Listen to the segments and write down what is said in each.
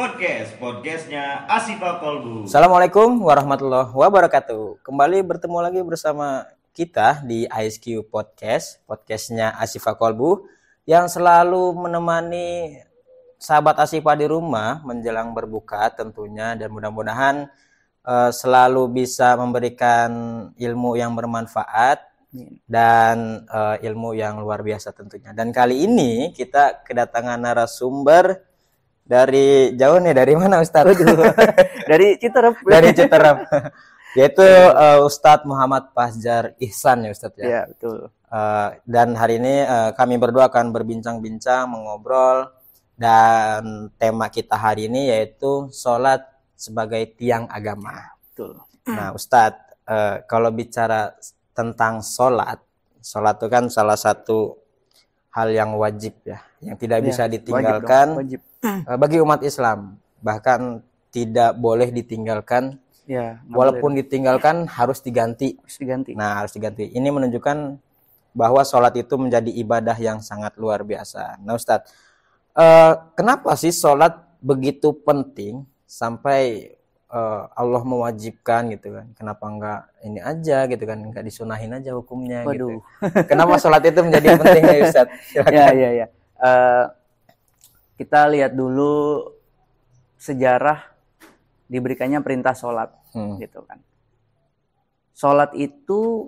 Podcastnya Asifa Kolbu. Assalamualaikum warahmatullahi wabarakatuh. Kembali bertemu lagi bersama kita di ISQ Podcastnya Asifa Kolbu yang selalu menemani sahabat Asifa di rumah menjelang berbuka tentunya, dan mudah-mudahan selalu bisa memberikan ilmu yang bermanfaat dan ilmu yang luar biasa tentunya. Dan kali ini kita kedatangan narasumber dari jauh nih, dari mana Ustadz? Dari Citerep. Dari Citerep. Yaitu Ustadz Muhammad Fahjar Ihsan ya Ustadz ya. Iya, betul. Dan hari ini kami berdua akan berbincang-bincang, mengobrol, dan tema kita hari ini yaitu sholat sebagai tiang agama. Betul. Nah Ustadz, kalau bicara tentang sholat itu kan salah satu hal yang wajib ya, yang tidak bisa ditinggalkan wajib. Bagi umat Islam, bahkan tidak boleh ditinggalkan. Ya, walaupun ditinggalkan harus diganti. Nah, harus diganti. Ini menunjukkan bahwa sholat itu menjadi ibadah yang sangat luar biasa. Nah, Ustadz, kenapa sih sholat begitu penting sampai Allah mewajibkan gitu kan? Kenapa enggak ini aja gitu kan? Enggak disunahin aja hukumnya. Waduh. Gitu. Kenapa sholat itu menjadi penting ya Ustadz? Ya. Kita lihat dulu sejarah diberikannya perintah sholat, gitu kan. Sholat itu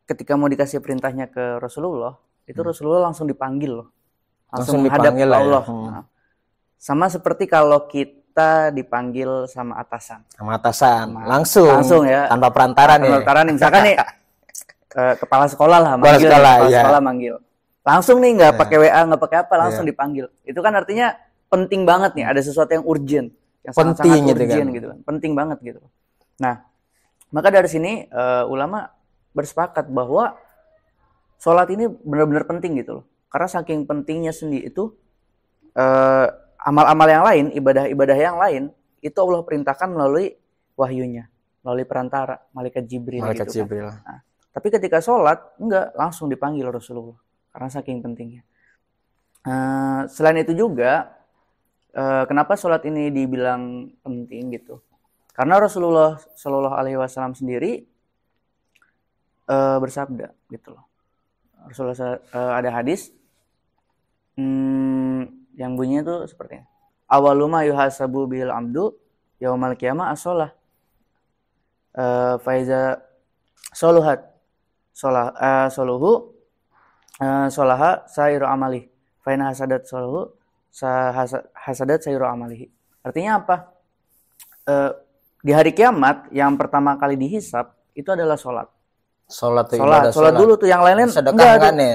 ketika mau dikasih perintahnya ke Rasulullah, itu Rasulullah langsung dipanggil loh, langsung menghadap ke Allah. Ya. Nah, sama seperti kalau kita dipanggil sama atasan. Langsung ya, tanpa perantara nih. Misalkan nih kepala sekolah lah manggil, sekolah manggil. Langsung nih, nggak pakai WA, nggak pakai apa, langsung dipanggil. Itu kan artinya penting banget nih, ada sesuatu yang urgent, yang sangat urgent gitu kan. Penting banget gitu. Nah, maka dari sini ulama bersepakat bahwa sholat ini benar-benar penting gitu loh. Karena saking pentingnya sendiri itu amal-amal yang lain, ibadah-ibadah yang lain, itu Allah perintahkan melalui wahyunya, melalui perantara malaikat Jibril gitu kan. Nah, tapi ketika sholat enggak, langsung dipanggil Rasulullah karena saking pentingnya. Selain itu juga kenapa sholat ini dibilang penting gitu? Karena Rasulullah Shallallahu Alaihi Wasallam sendiri bersabda gitu loh. Rasulullah ada hadis yang bunyinya tuh seperti ini. Awaluma yuhasabu bil amdu yaumal qiyamah as-shalah. Faiza soluhat soluhu sholaha sairu amali. Faina hasadat soluhu hasadat sairu amalihi. Artinya apa? Di hari kiamat yang pertama kali dihisab itu adalah sholat. Sholat dulu tuh, yang lain-lain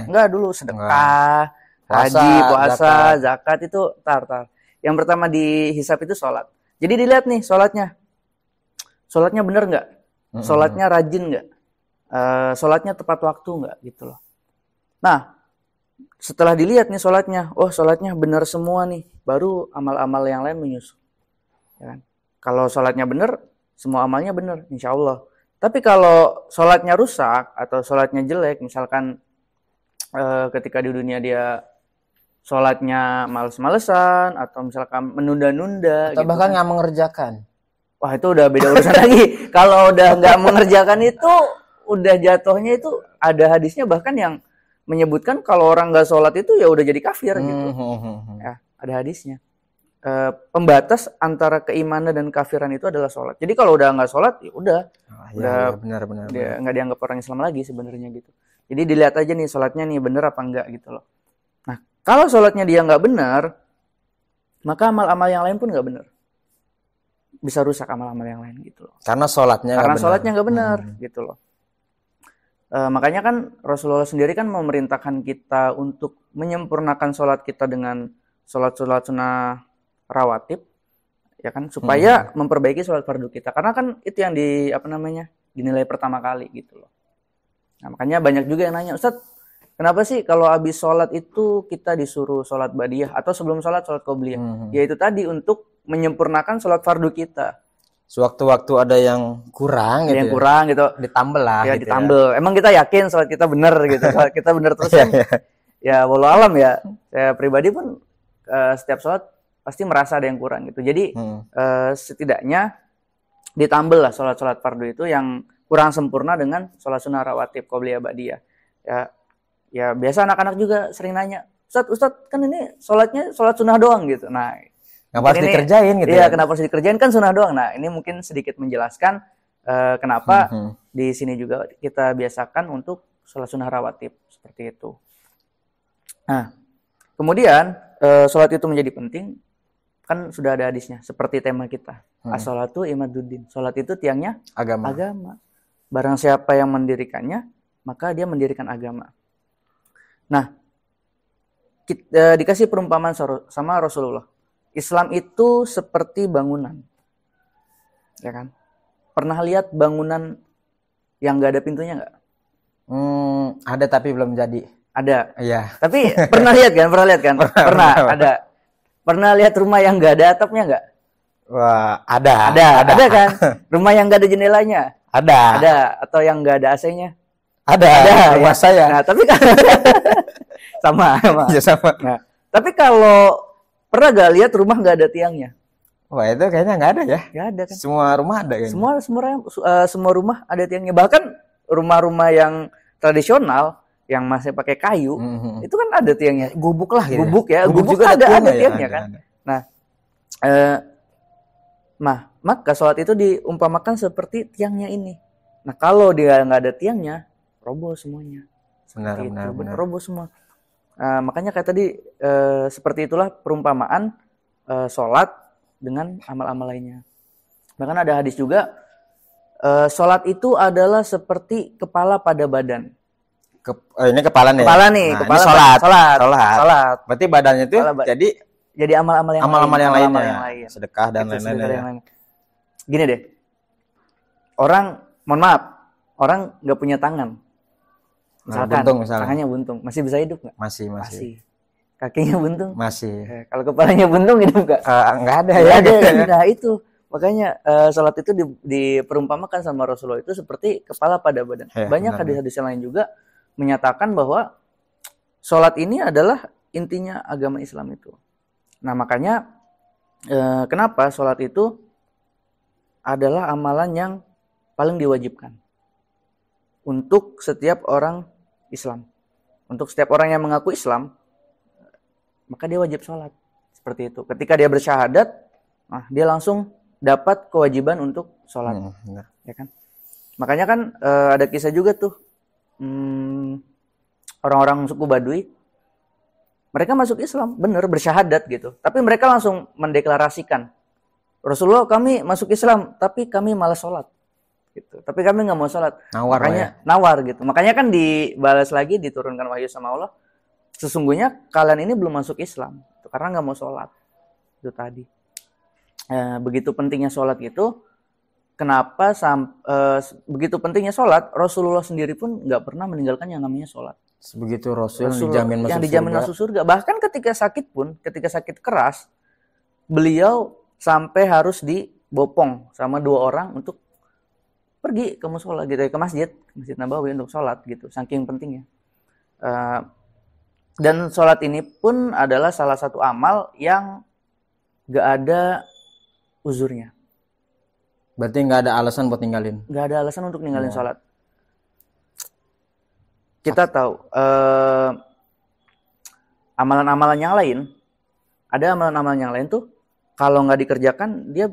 enggak dulu, sedekah, haji, puasa, zakat itu tar. Yang pertama dihisab itu sholat. Jadi dilihat nih sholatnya bener nggak? Sholatnya rajin nggak? Sholatnya tepat waktu nggak gitu loh. Nah, setelah dilihat nih sholatnya, sholatnya benar semua nih, baru amal-amal yang lain menyusul. Ya kan? Kalau sholatnya benar, semua amalnya benar, insya Allah. Tapi kalau sholatnya rusak atau sholatnya jelek, misalkan ketika di dunia dia sholatnya males-malesan atau misalkan menunda-nunda, atau gitu bahkan kan, nggak mengerjakan. Wah, itu udah beda urusan lagi. Kalau udah nggak mengerjakan itu, udah jatuhnya itu ada hadisnya bahkan yang menyebutkan kalau orang nggak sholat itu ya udah jadi kafir gitu. Ya, ada hadisnya. Pembatas antara keimanan dan kafiran itu adalah sholat. Jadi kalau udah nggak sholat, ya udah, benar. Dia nggak dianggap orang Islam lagi sebenarnya gitu. Jadi dilihat aja nih sholatnya nih bener apa enggak gitu loh. Nah, kalau sholatnya dia nggak benar, maka amal-amal yang lain pun nggak benar. Bisa rusak amal-amal yang lain gitu loh. Karena sholatnya nggak benar gitu loh. Makanya kan Rasulullah sendiri kan memerintahkan kita untuk menyempurnakan sholat kita dengan sholat sunnah rawatib, ya kan, supaya memperbaiki sholat fardu kita. Karena kan itu yang dinilai pertama kali gitu loh. Nah, makanya banyak juga yang nanya, Ustadz, kenapa sih kalau habis sholat itu kita disuruh sholat badiah atau sebelum sholat qobliyah? Yaitu tadi untuk menyempurnakan sholat fardu kita. Sewaktu-waktu ada yang kurang gitu. Ditambel lah. Ya, gitu ditambel. Ya. Emang kita yakin sholat kita benar gitu. Sholat kita benar terus kan. Ya, walau alam ya. Saya pribadi pun setiap sholat pasti merasa ada yang kurang gitu. Jadi setidaknya ditambah lah sholat fardu itu yang kurang sempurna dengan sholat sunnah rawatib qobliyah ba'diyah. Ya biasa anak-anak juga sering nanya, Ustadz kan ini sholat sunnah doang gitu. Nah, kenapa harus dikerjain gitu? Iya, kenapa harus dikerjain, kan sunnah doang. Nah, ini mungkin sedikit menjelaskan kenapa di sini juga kita biasakan untuk sholat sunnah rawatib seperti itu. Nah, kemudian sholat itu menjadi penting, kan sudah ada hadisnya seperti tema kita. As-sholatu imaduddin. Sholat itu tiangnya agama. Barang siapa yang mendirikannya, maka dia mendirikan agama. Nah, dikasih perumpamaan sama Rasulullah. Islam itu seperti bangunan. Ya kan? Pernah lihat bangunan yang nggak ada pintunya nggak? Ada tapi belum jadi. Ada. Iya. Tapi pernah lihat kan? Pernah. Ada. Pernah lihat rumah yang nggak ada atapnya nggak? Wah, ada kan? Rumah yang nggak ada jendelanya? Ada. Atau yang nggak ada AC-nya? Ada. Rumah ya. saya. Nah, tapi kan sama. Ya, sama. Nah, tapi kalau pernah gak lihat rumah nggak ada tiangnya? Wah, itu kayaknya nggak ada ya? Nggak ada kan? Semua rumah ada kan? Semua rumah ada tiangnya. Bahkan rumah-rumah yang tradisional yang masih pakai kayu, itu kan ada tiangnya. Gubuk lah gitu. Gubuk ya. Gubuk juga ada tiangnya kan? Ada. Nah, maka sholat itu diumpamakan seperti tiangnya ini. Nah, kalau dia nggak ada tiangnya, roboh semuanya. Benar. Roboh semua. Makanya kayak tadi seperti itulah perumpamaan sholat dengan amal-amal lainnya. Bahkan ada hadis juga, sholat itu adalah seperti kepala pada badan. Ini kepala nih. Kepala nih, nah, kepala sholat. Berarti badannya itu jadi amal-amal yang lainnya. Lain. Sedekah dan lain-lain. Gini deh. Orang, mohon maaf, orang nggak punya tangan. Misalkan, tangannya buntung, masih bisa hidup nggak? Masih. Kakinya buntung? Masih. Kalau kepalanya buntung hidup nggak? Nggak ada ya. Nah itu, makanya sholat itu diperumpamakan sama Rasulullah itu seperti kepala pada badan. Banyak hadis-hadis yang lain juga menyatakan bahwa sholat ini adalah intinya agama Islam itu. Nah makanya kenapa sholat itu adalah amalan yang paling diwajibkan untuk setiap orang Islam. Untuk setiap orang yang mengaku Islam, maka dia wajib sholat. Seperti itu. Ketika dia bersyahadat, dia langsung dapat kewajiban untuk sholat. Ya kan? Makanya kan ada kisah juga tuh. Orang-orang suku Baduy, mereka masuk Islam, bener, bersyahadat gitu. Tapi mereka langsung mendeklarasikan, Rasulullah, kami masuk Islam, tapi kami malas sholat. Gitu. Tapi kami nggak mau sholat. Nawar gitu. Makanya kan dibalas lagi, diturunkan wahyu sama Allah. Sesungguhnya kalian ini belum masuk Islam, karena nggak mau sholat. Itu tadi. Begitu pentingnya sholat gitu. Kenapa begitu pentingnya sholat, Rasulullah sendiri pun nggak pernah meninggalkan yang namanya sholat. Sebegitu Rasul yang dijamin masuk surga. Bahkan ketika sakit keras, beliau sampai harus dibopong sama 2 orang untuk pergi ke musola gitu, ke Masjid Nabawi untuk sholat gitu, saking pentingnya. Dan sholat ini pun adalah salah satu amal yang nggak ada uzurnya. Berarti nggak ada alasan buat ninggalin? Nggak ada alasan untuk ninggalin sholat. Kita tahu amalan-amalan yang lain, ada amalan-amalan yang lain tuh kalau nggak dikerjakan dia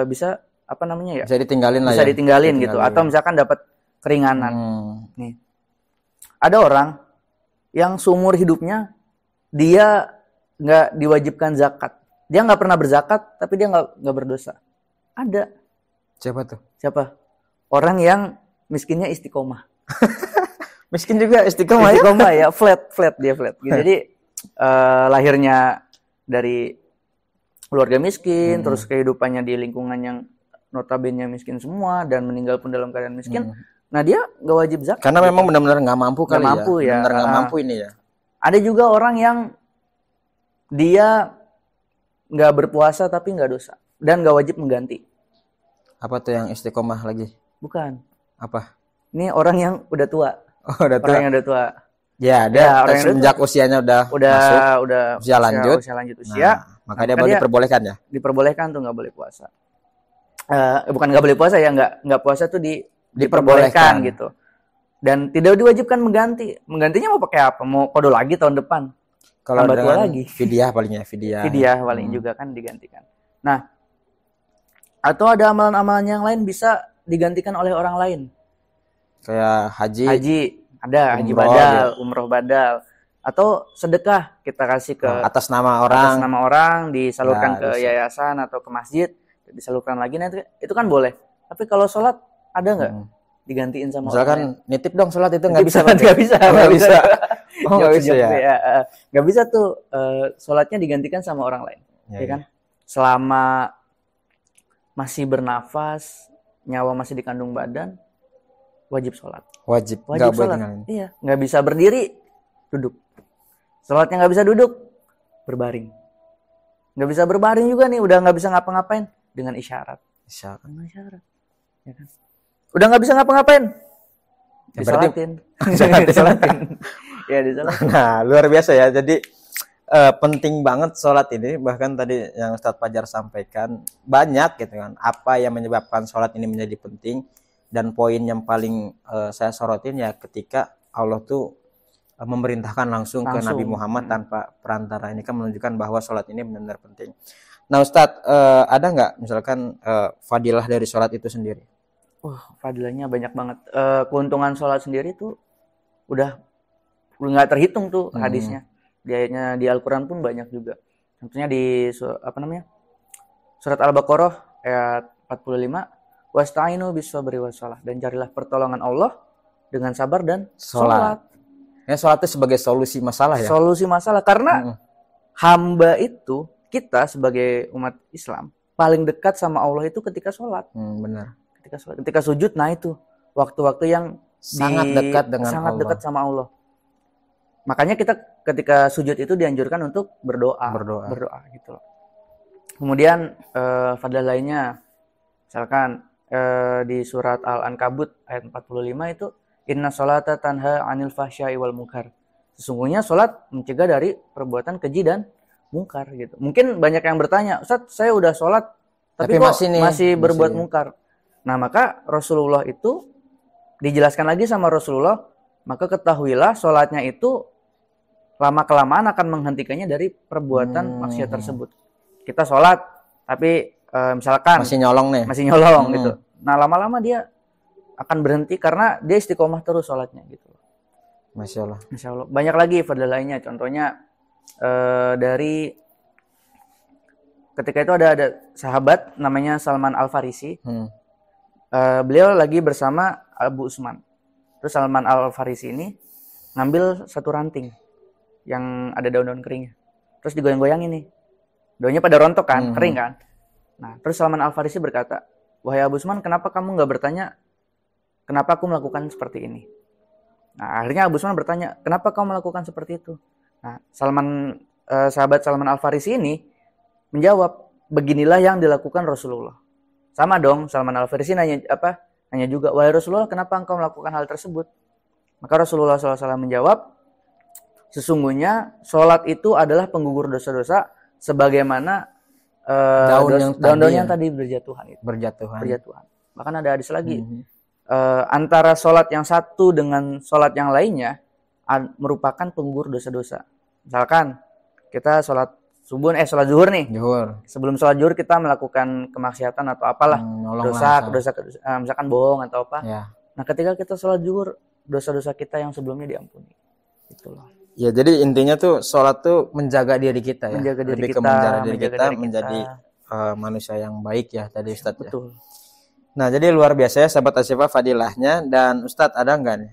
bisa bisa ditinggalin lah. Bisa ditinggalin gitu. Atau misalkan dapat keringanan. Nih, ada orang yang seumur hidupnya dia nggak diwajibkan zakat. Dia nggak pernah berzakat, tapi dia nggak berdosa. Ada. Siapa? Orang yang miskinnya istiqomah. Miskin juga istiqomah ya? Flat dia flat. Gitu. Jadi lahirnya dari keluarga miskin, terus kehidupannya di lingkungan yang notabene miskin semua, dan meninggal pun dalam keadaan miskin. Nah dia nggak wajib zakat. Karena memang benar-benar nggak mampu kali ya. Benar nggak mampu ini ya. Ada juga orang yang dia nggak berpuasa tapi nggak dosa dan nggak wajib mengganti. Apa tuh yang istiqomah lagi? Bukan. Apa? Ini orang yang udah tua. Udah tua. Orang yang udah tua. Ya, ada orang sejak usianya udah masuk, usia lanjut. Maka dia baru diperbolehkan ya. Diperbolehkan tuh nggak boleh puasa. Bukan nggak boleh puasa ya, nggak puasa tuh Diperbolehkan gitu. Dan tidak diwajibkan mengganti. Menggantinya mau pakai apa? Mau kodok lagi tahun depan? Kalau tambah tua dengan lagi. Fidyah palingnya fidyah. Fidyah paling juga kan digantikan. Nah, atau ada amalan-amalan yang lain bisa digantikan oleh orang lain. Kayak haji Ada haji badal, umroh badal, atau sedekah kita kasih ke atas nama orang disalurkan ke yayasan atau ke masjid, disalurkan lagi. Nah itu kan boleh. Tapi kalau sholat ada nggak digantiin sama misalkan orang nitip dong sholat itu nggak bisa. Nggak bisa. Oh, nggak bisa ya. Nggak bisa tuh sholatnya digantikan sama orang lain, ya kan? Selama masih bernafas, nyawa masih di kandung badan, wajib sholat. Wajib sholat. Iya, nggak bisa berdiri, duduk. Sholatnya nggak bisa duduk, berbaring. Nggak bisa berbaring juga nih, udah nggak bisa ngapa-ngapain dengan isyarat. Dengan isyarat, ya kan? Udah nggak bisa ngapa-ngapain, disolatin. Ya disolatin. Nah, luar biasa ya. Jadi penting banget sholat ini. Bahkan tadi yang Ustadz Fajar sampaikan banyak gitu kan. Apa yang menyebabkan sholat ini menjadi penting. Dan poin yang paling saya sorotin ya ketika Allah tuh memerintahkan langsung ke Nabi Muhammad tanpa perantara. Ini kan menunjukkan bahwa sholat ini benar-benar penting. Nah Ustadz, ada nggak misalkan fadilah dari sholat itu sendiri? Fadilahnya banyak banget. Keuntungan sholat sendiri tuh udah nggak terhitung tuh hadisnya. Di Al-Quran pun banyak juga. Contohnya di surat Al-Baqarah ayat 45. Wasta'inu bis-sabri was-shalah, dan carilah pertolongan Allah dengan sabar dan sholat. Ya, sholat itu sebagai solusi masalah ya. Solusi masalah karena hamba itu, kita sebagai umat Islam paling dekat sama Allah itu ketika sholat. Benar. Ketika sujud, nah itu waktu-waktu yang sangat dekat dengan sangat dekat sama Allah. Makanya kita ketika sujud itu dianjurkan untuk berdoa gitu loh. Kemudian fadilah lainnya, misalkan di surat Al-Ankabut ayat 45 itu inna sholata tanha 'anil fahsya'i wal munkar. Sesungguhnya sholat mencegah dari perbuatan keji dan mungkar gitu. Mungkin banyak yang bertanya, Ustaz, saya udah sholat tapi kok masih berbuat mungkar. Nah, maka Rasulullah itu dijelaskan lagi sama Rasulullah, maka ketahuilah sholatnya itu lama-kelamaan akan menghentikannya dari perbuatan maksiat tersebut. Kita sholat tapi misalkan masih nyolong gitu. Nah, lama-lama dia akan berhenti karena dia istiqomah terus sholatnya gitu. Masya Allah. Banyak lagi fadilah lainnya. Contohnya dari ketika itu ada sahabat namanya Salman Al-Farisi. Beliau lagi bersama Abu Usman. Terus Salman Al-Farisi ini ngambil satu ranting yang ada daun-daun keringnya. Terus digoyang-goyangin nih. Daunnya pada rontok kan, kering kan. Nah, terus Salman Al-Farisi berkata, wahai Abu Usman, kenapa kamu nggak bertanya, kenapa aku melakukan seperti ini? Nah, akhirnya Abu Usman bertanya, kenapa kamu melakukan seperti itu? Nah, sahabat Salman Al-Farisi ini menjawab, beginilah yang dilakukan Rasulullah. Sama dong, Salman Al-Farisi nanya juga, wahai Rasulullah, kenapa engkau melakukan hal tersebut? Maka Rasulullah SAW menjawab, sesungguhnya sholat itu adalah penggugur dosa-dosa, sebagaimana daun-daun yang tadi berjatuhan. Bahkan ada hadis lagi. Antara sholat yang satu dengan sholat yang lainnya merupakan penggugur dosa-dosa. Misalkan kita sholat zuhur nih. Sebelum sholat zuhur kita melakukan kemaksiatan atau apalah, dosa, misalkan bohong atau apa. Ya. Nah, ketika kita sholat zuhur, dosa-dosa kita yang sebelumnya diampuni. Gitu loh. Ya, jadi intinya tuh sholat tuh menjaga diri kita ya. Menjaga diri kita menjadi manusia yang baik ya tadi Ustadz. Betul. Ya. Nah, jadi luar biasa ya sahabat Asyifa fadilahnya. Dan Ustadz ada nggak nih?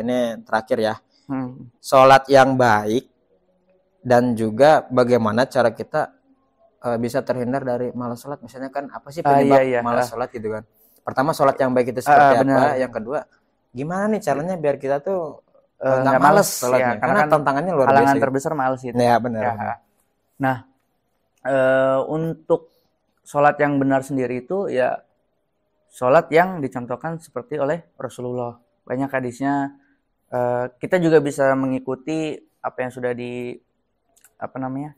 Ini terakhir ya. Sholat yang baik dan juga bagaimana cara kita bisa terhindar dari malas sholat. Misalnya kan apa sih penyebab malas sholat gitu kan? Pertama, sholat yang baik itu seperti apa? Yang kedua, gimana nih caranya biar kita tuh nggak males sholatnya, karena kan tantangannya luar biasa. Halangan terbesar males gitu. Ya, benar. Nah, untuk sholat yang benar sendiri itu ya sholat yang dicontohkan seperti oleh Rasulullah. Banyak hadisnya. Kita juga bisa mengikuti apa yang sudah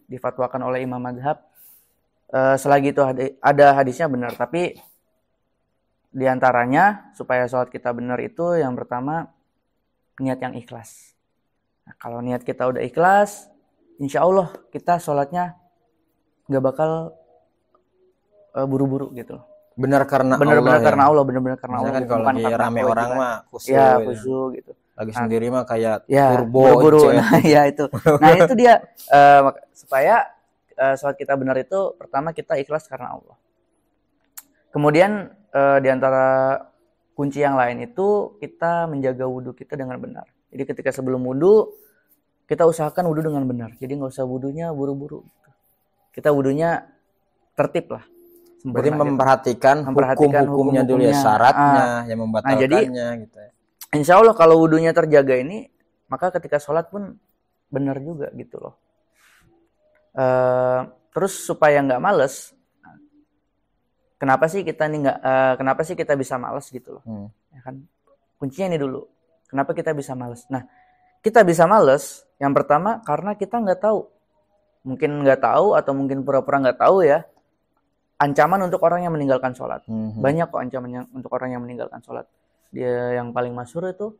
difatwakan oleh imam mazhab. Selagi itu ada hadisnya benar, tapi diantaranya supaya sholat kita benar itu yang pertama niat yang ikhlas. Nah, kalau niat kita udah ikhlas, insya Allah kita sholatnya nggak bakal buru-buru gitu. Benar karena Benar-benar Allah karena ya. Allah, benar-benar karena Allah. Misalkan kalau bukan lagi karena rame kewajiban. orang mah khusyuk. Ya, gitu. khusyuk gitu. Lagi sendiri mah kayak Ya, turbo. buru-buru. cek. Nah, ya itu. Nah, itu dia supaya sholat kita benar itu pertama kita ikhlas karena Allah. Kemudian di antara kunci yang lain itu kita menjaga wudhu kita dengan benar. Jadi ketika sebelum wudhu kita usahakan wudhu dengan benar. Jadi nggak usah wudhunya buru-buru. Kita wudhunya tertib lah. Berarti Sempurna gitu. memperhatikan hukum-hukumnya dulu ya, syaratnya yang membatalkannya gitu ya. Insya Allah kalau wudhunya terjaga ini, maka ketika sholat pun benar juga gitu loh. Terus supaya nggak males, kenapa sih kita bisa males gitu loh? Ya kan? Kuncinya ini dulu. Kenapa kita bisa males? Nah, kita bisa males yang pertama karena kita nggak tahu. Mungkin nggak tahu atau mungkin pura-pura nggak tahu ya. Ancaman untuk orang yang meninggalkan sholat. Banyak kok ancamannya untuk orang yang meninggalkan sholat. Dia yang paling masyhur itu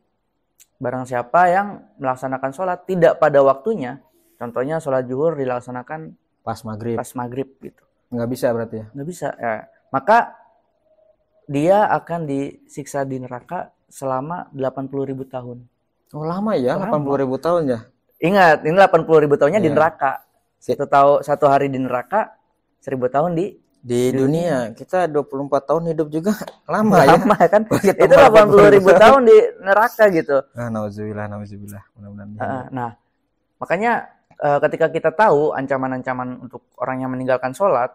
barang siapa yang melaksanakan sholat tidak pada waktunya. Contohnya sholat zuhur dilaksanakan Pas maghrib gitu. nggak bisa berarti ya. Nggak bisa. Ya. Maka dia akan disiksa di neraka selama 80.000 tahun. Oh lama ya, Lama. 80.000 tahun ya. Ingat, ini 80.000 tahunnya di Iya. neraka. Satu hari di neraka, 1000 tahun Di dunia kita 24 tahun hidup juga lama ya. lama kan. Bagi Itu teman 80.000 tahun di neraka gitu. Nauzubillah. Mudah-mudahan. Nah, makanya ketika kita tahu ancaman-ancaman untuk orang yang meninggalkan sholat,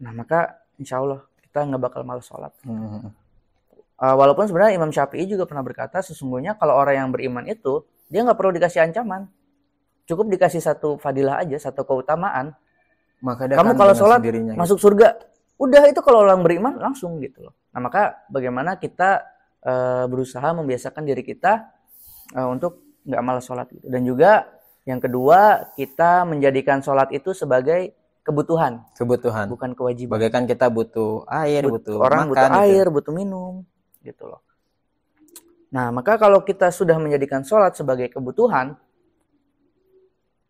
nah maka insya Allah kita nggak bakal malas sholat. Walaupun sebenarnya Imam Syafi'i juga pernah berkata, sesungguhnya kalau orang yang beriman itu, dia nggak perlu dikasih ancaman. Cukup dikasih satu fadilah aja, satu keutamaan. Maka dia Kamu akan kalau dengan sholat sendirinya masuk surga. Udah itu kalau orang beriman langsung gitu loh. Nah maka bagaimana kita berusaha membiasakan diri kita untuk nggak malas sholat gitu. Dan juga yang kedua, kita menjadikan sholat itu sebagai kebutuhan, bukan kewajiban. Bagaikan kita butuh air, butuh Orang makan, butuh gitu. air, butuh minum, gitu loh. Nah, maka kalau kita sudah menjadikan sholat sebagai kebutuhan,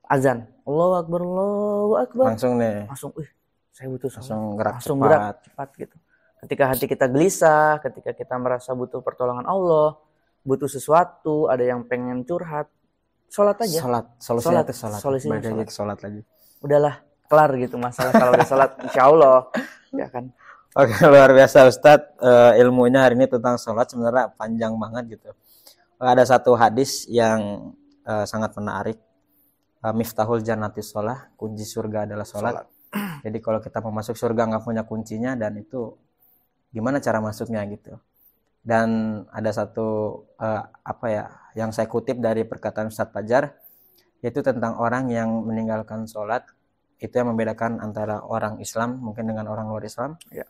azan, Allahu Akbar, Allahu Akbar, Langsung nih, saya butuh sholat. langsung Gerak cepat gitu. Ketika hati kita gelisah, ketika kita merasa butuh pertolongan Allah, butuh sesuatu, ada yang pengen curhat, sholat aja. Solusinya itu sholat. Solusinya Balik lagi ke sholat lagi. Udahlah, kelar gitu masalah kalau udah sholat, insya Allah, ya kan. Oke, luar biasa Ustadz. Ilmunya hari ini tentang sholat sebenarnya panjang banget gitu. Ada satu hadis yang sangat menarik. Miftahul jannati sholah, kunci surga adalah sholat. Jadi kalau kita mau masuk surga nggak punya kuncinya, dan itu gimana cara masuknya gitu. Dan ada satu yang saya kutip dari perkataan Ustadz Fajar, yaitu tentang orang yang meninggalkan sholat. Itu yang membedakan antara orang Islam mungkin dengan orang luar Islam. Ya.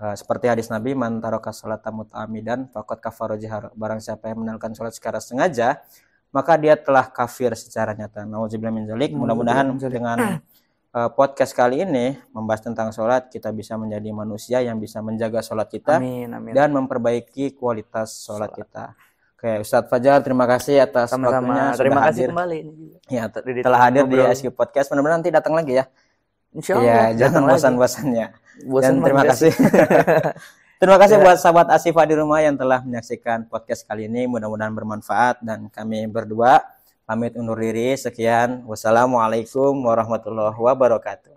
Seperti hadis Nabi, man taraka sholata muta'ammidan faqad kafara jihar. Barang siapa yang meninggalkan sholat secara sengaja, maka dia telah kafir secara nyata. Nauzubillah min dzalik. Mudah-mudahan dengan podcast kali ini membahas tentang sholat, kita bisa menjadi manusia yang bisa menjaga sholat kita. Amin. Dan memperbaiki kualitas sholat kita. Oke, Ustadz Fajar, terima kasih atas waktunya. Terima kasih hadir. kembali. Ya, telah hadir di SQ Podcast. Mudah-mudahan nanti datang lagi ya. Insya Allah. Ya, jangan bosan-bosannya. Dan terima juga kasih. Terima kasih buat sahabat Asyifa di rumah yang telah menyaksikan podcast kali ini. Mudah-mudahan bermanfaat, dan kami berdua pamit undur diri. Sekian. Wassalamualaikum warahmatullahi wabarakatuh.